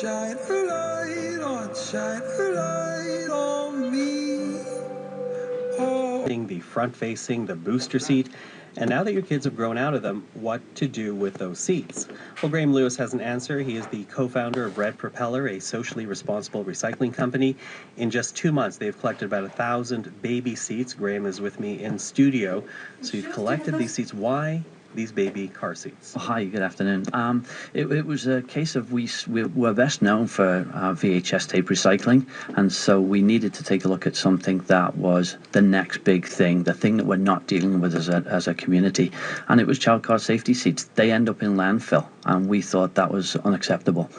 shine a light on, shine a light on me. Oh. The front-facing, the booster seat, and now that your kids have grown out of them, what to do with those seats? Well, Graham Lewis has an answer. He is the co-founder of Red Propeller, a socially responsible recycling company. In just 2 months, they've collected about 1,000 baby seats. Graham is with me in studio. So you've collected these seats. Why these baby car seats? Hi, good afternoon. It was a case of we were best known for VHS tape recycling, and so we needed to take a look at something that was the next big thing, the thing that we're not dealing with as a community, and it was child car safety seats. They end up in landfill, and we thought that was unacceptable.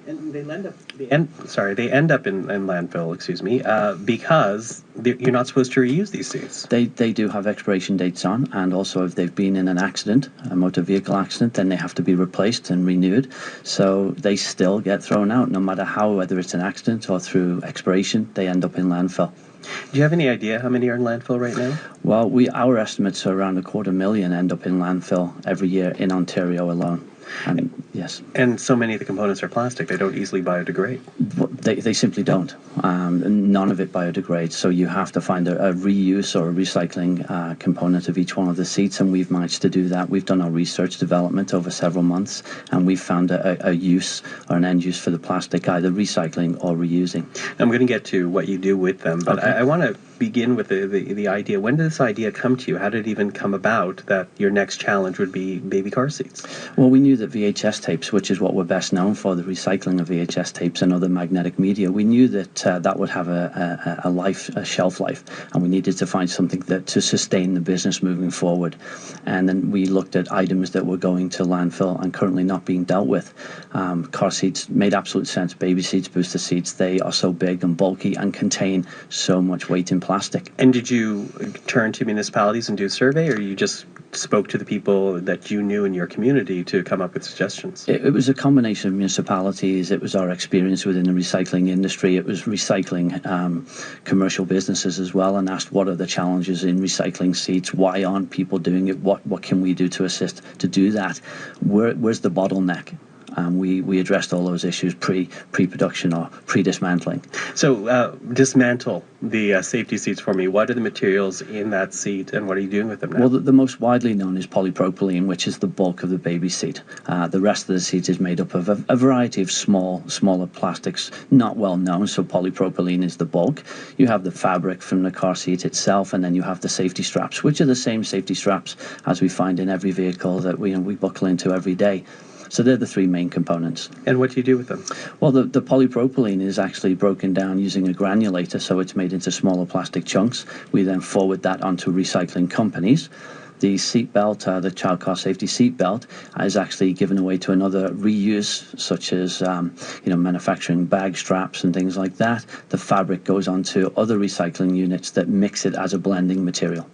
And they end up in landfill, because you're not supposed to reuse these seats. They do have expiration dates on, and also if they've been in an accident, a motor vehicle accident, then they have to be replaced and renewed. So they still get thrown out, no matter whether it's an accident or through expiration, they end up in landfill. Do you have any idea how many are in landfill right now? Well, our estimates are around 250,000 end up in landfill every year in Ontario alone. And yes. And so many of the components are plastic. They don't easily biodegrade. They simply don't. None of it biodegrades. So you have to find a reuse or a recycling component of each one of the seats, and we've managed to do that. We've done our research development over several months, and we've found a use or an end use for the plastic, either recycling or reusing. I'm going to get to what you do with them, but okay. I want to begin with the idea. When did this idea come to you? How did it even come about that your next challenge would be baby car seats? Well, we knew that VHS tapes, which is what we're best known for, the recycling of VHS tapes and other magnetic media, we knew that that would have a shelf life, and we needed to find something to sustain the business moving forward. And then we looked at items that were going to landfill and currently not being dealt with. Car seats made absolute sense. Baby seats, booster seats, they are so big and bulky and contain so much weight in plastic. And did you turn to municipalities and do a survey, or you just spoke to the people that you knew in your community to come up with suggestions? It was a combination of municipalities. It was our experience within the recycling industry. It was recycling commercial businesses as well, and asked what are the challenges in recycling seats? Why aren't people doing it? What can we do to assist to do that? Where's the bottleneck? We addressed all those issues pre-production or pre-dismantling. So dismantle the safety seats for me. What are the materials in that seat, and what are you doing with them now? Well, the most widely known is polypropylene, which is the bulk of the baby seat. The rest of the seat is made up of a variety of smaller plastics, not well known, so polypropylene is the bulk. You have the fabric from the car seat itself, and then you have the safety straps, which are the same safety straps as we find in every vehicle that we buckle into every day. So they're the three main components. And what do you do with them? Well, the polypropylene is actually broken down using a granulator, so it's made into smaller plastic chunks. We then forward that onto recycling companies. The seat belt, the child car safety seat belt, is actually given away to another reuse, such as manufacturing bag straps and things like that. The fabric goes onto other recycling units that mix it as a blending material.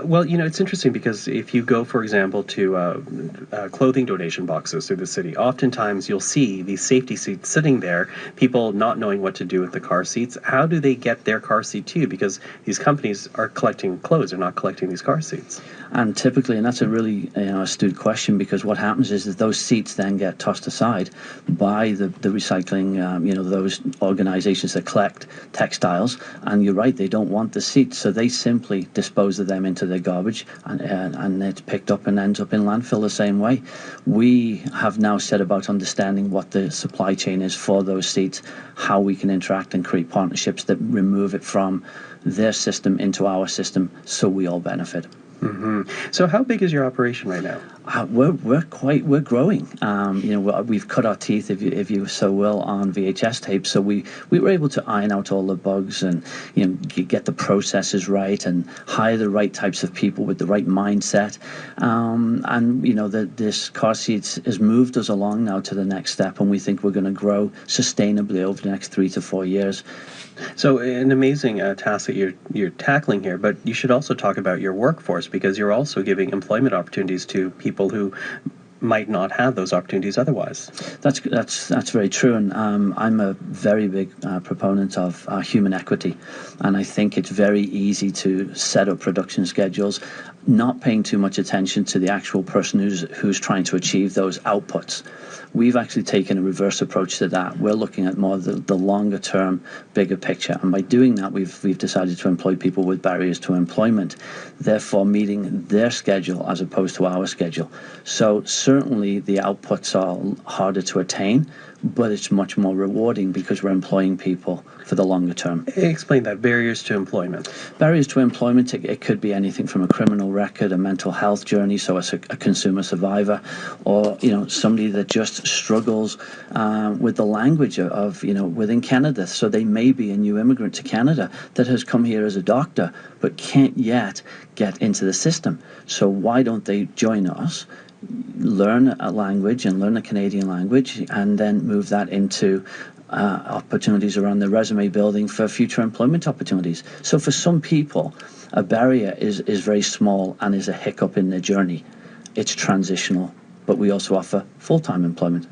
Well, it's interesting because if you go, for example, to clothing donation boxes through the city, oftentimes you'll see these safety seats sitting there, people not knowing what to do with the car seats. How do they get their car seat to you? Because these companies are collecting clothes, they're not collecting these car seats. And typically, and that's a really astute question, because what happens is that those seats then get tossed aside by the recycling, those organizations that collect textiles. And you're right, they don't want the seats, so they simply dispose of them into their garbage, and it's picked up and ends up in landfill the same way. We have now set about understanding what the supply chain is for those seats, how we can interact and create partnerships that remove it from their system into our system, so we all benefit. Mm-hmm. So how big is your operation right now? We're growing. We've cut our teeth, if you so will, on VHS tape. So we were able to iron out all the bugs and get the processes right and hire the right types of people with the right mindset. This car seats has moved us along now to the next step, and we think we're going to grow sustainably over the next 3 to 4 years. So an amazing task that you're tackling here, but you should also talk about your workforce, because you're also giving employment opportunities to people who might not have those opportunities otherwise. That's very true, and I'm a very big proponent of human equity, and I think it's very easy to set up production schedules, not paying too much attention to the actual person who's trying to achieve those outputs. We've actually taken a reverse approach to that. We're looking at more the longer term, bigger picture. And by doing that, we've decided to employ people with barriers to employment, therefore meeting their schedule as opposed to our schedule. So certainly the outputs are harder to attain, but it's much more rewarding because we're employing people for the longer term. Explain that, barriers to employment. Barriers to employment, it could be anything from a criminal record, a mental health journey, so as a consumer survivor, or somebody that just struggles with the language of within Canada. So they may be a new immigrant to Canada that has come here as a doctor but can't yet get into the system. So why don't they join us, learn a language and learn a Canadian language, and then move that into opportunities around the resume building for future employment opportunities. So for some people, a barrier is very small and is a hiccup in their journey. It's transitional, but we also offer full-time employment.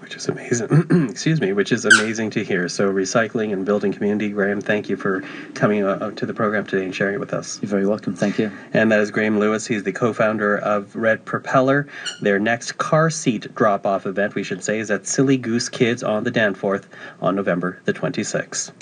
Which is amazing. Excuse me, which is amazing to hear. So recycling and building community. Graham, thank you for coming out to the program today and sharing it with us. You're very welcome. Thank you. And that is Graham Lewis. He's the co-founder of Red Propeller. Their next car seat drop-off event, we should say, is at Silly Goose Kids on the Danforth on November the 26th.